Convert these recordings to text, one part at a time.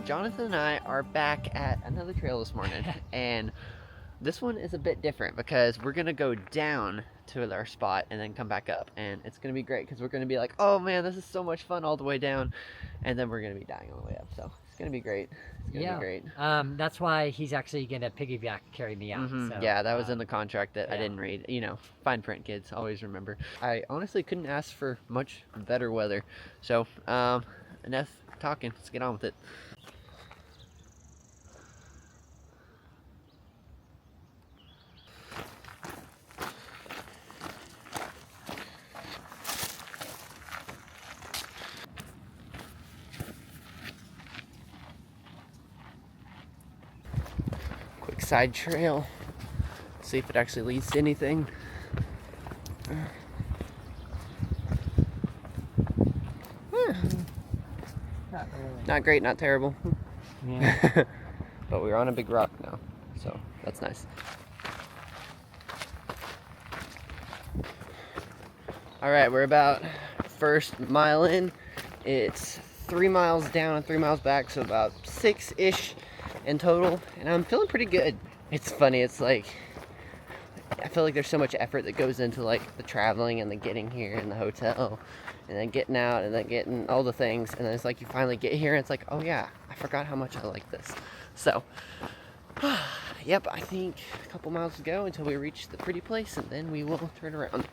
Jonathan and I are back at another trail this morning, and this one is a bit different because we're gonna go down to our spot and then come back up, and it's gonna be great because we're gonna be like, oh man, this is so much fun all the way down, and then we're gonna be dying on the way up. So it's gonna be great. It's gonna be great. That's why he's actually gonna piggyback carry me out. So, yeah, that was in the contract that I yeah. didn't read. You know, fine print, kids. Always remember. I honestly couldn't ask for much better weather. So enough talking. Let's get on with it. Quick side trail. See if it actually leads to anything. Not really. Not great, not terrible. Yeah. But we're on a big rock now, so that's nice. All right, we're about first mile in. It's 3 miles down and 3 miles back, so about 6-ish in total, and I'm feeling pretty good. It's funny, it's like, I feel like there's so much effort that goes into like the traveling and the getting here and the hotel and then getting out and then getting all the things, and then it's like you finally get here and it's like, oh yeah, I forgot how much I like this. So yep, I think a couple miles to go until we reach the pretty place, and then we will turn around.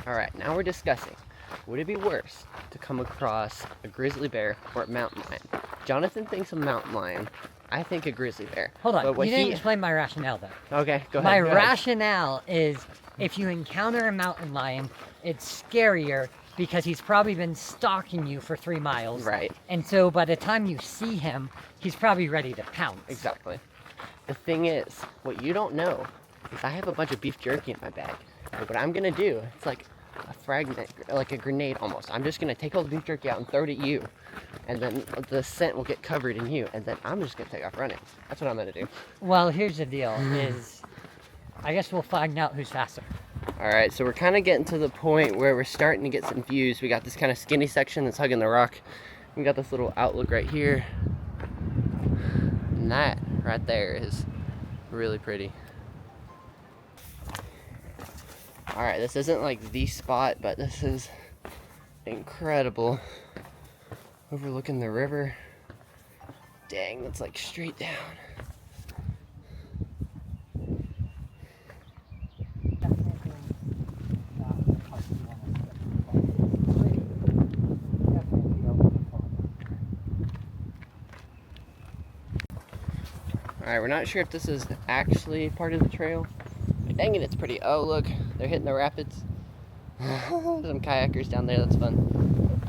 Alright, now we're discussing, would it be worse to come across a grizzly bear or a mountain lion? Jonathan thinks a mountain lion. I think a grizzly bear. Hold on, But you didn't explain my rationale though. Okay, go ahead. My go ahead. rationale is if you encounter a mountain lion, it's scarier because he's probably been stalking you for 3 miles. Right. And so by the time you see him, he's probably ready to pounce. Exactly. The thing is, what you don't know is I have a bunch of beef jerky in my bag. But what I'm gonna do, it's like a fragment, like a grenade almost. I'm just gonna take all the beef jerky out and throw it at you, and then the scent will get covered in you, and then I'm just gonna take off running. That's what I'm gonna do. Well, here's the deal is, I guess we'll find out who's faster. Alright, so we're kind of getting to the point where we're starting to get some views. We got this kind of skinny section that's hugging the rock. We got this little outlook right here. And that right there is really pretty. Alright, this isn't like the spot, but this is incredible. Overlooking the river. Dang, that's like straight down. Alright, we're not sure if this is actually part of the trail. Dang it, it's pretty. Oh, look, they're hitting the rapids. Some kayakers down there, that's fun.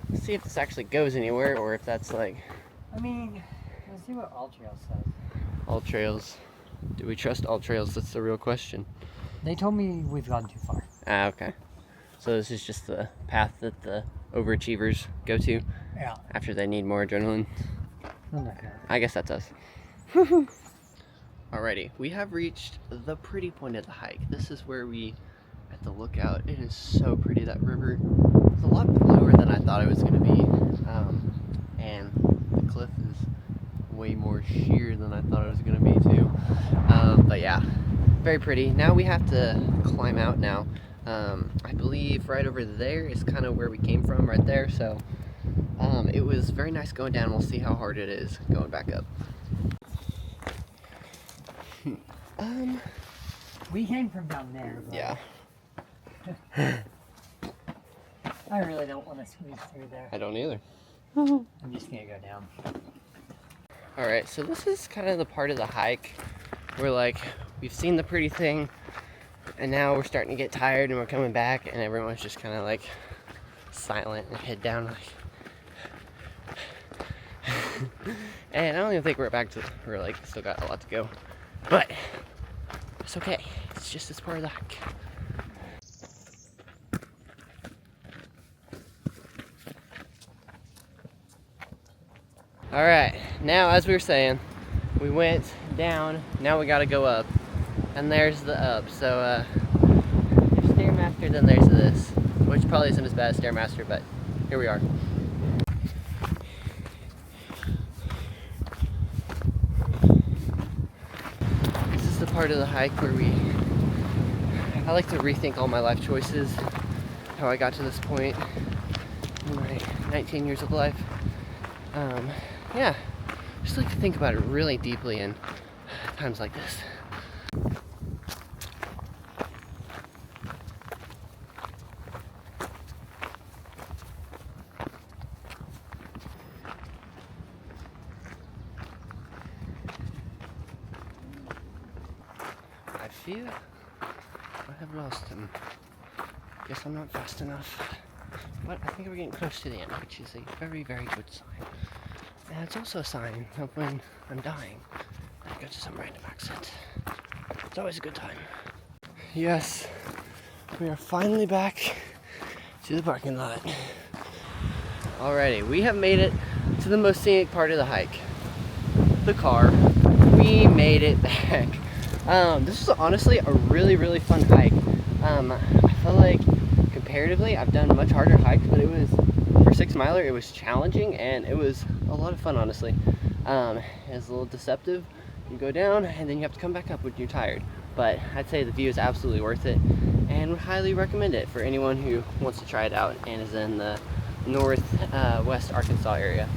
Let's see if this actually goes anywhere, or if that's like... I mean, let's see what All Trails says. All Trails. Do we trust All Trails? That's the real question. They told me we've gone too far. Ah, okay. So this is just the path that the overachievers go to Yeah. after they need more adrenaline. Okay. I guess that's us. Alrighty, we have reached the pretty point of the hike. This is where we at the lookout. It is so pretty. That river is a lot bluer than I thought it was going to be, and the cliff is way more sheer than I thought it was going to be too. But yeah, very pretty. Now we have to climb out now. I believe right over there is kind of where we came from, right there. So it was very nice going down. We'll see how hard it is going back up. We came from down there. But Yeah. I really don't want to squeeze through there. I don't either. I'm just gonna go down. Alright, so this is kind of the part of the hike where like we've seen the pretty thing, and now we're starting to get tired and we're coming back, and everyone's just kind of like silent and head down like and I don't even think we're like still got a lot to go, but it's okay. It's just this part of the hike. Alright, now as we were saying, we went down, now we gotta go up. And there's the up. So there's Stairmaster, then there's this, which probably isn't as bad as Stairmaster, but here we are. This is the part of the hike where I like to rethink all my life choices, how I got to this point in my 19 years of life. Yeah, just like to think about it really deeply in times like this. I fear I have lost him. Guess I'm not fast enough. But I think we're getting close to the end, which is a very, very good sign. And it's also a sign of when I'm dying, I go to some random exit. It's always a good time. Yes, we are finally back to the parking lot. Alrighty, we have made it to the most scenic part of the hike. The car. We made it back. This was honestly a really, really fun hike. I feel like comparatively I've done much harder hikes, but it was, for 6 miler, it was challenging and it was a lot of fun, honestly. It's a little deceptive. You go down and then you have to come back up when you're tired. But I'd say the view is absolutely worth it and would highly recommend it for anyone who wants to try it out and is in the northwest Arkansas area.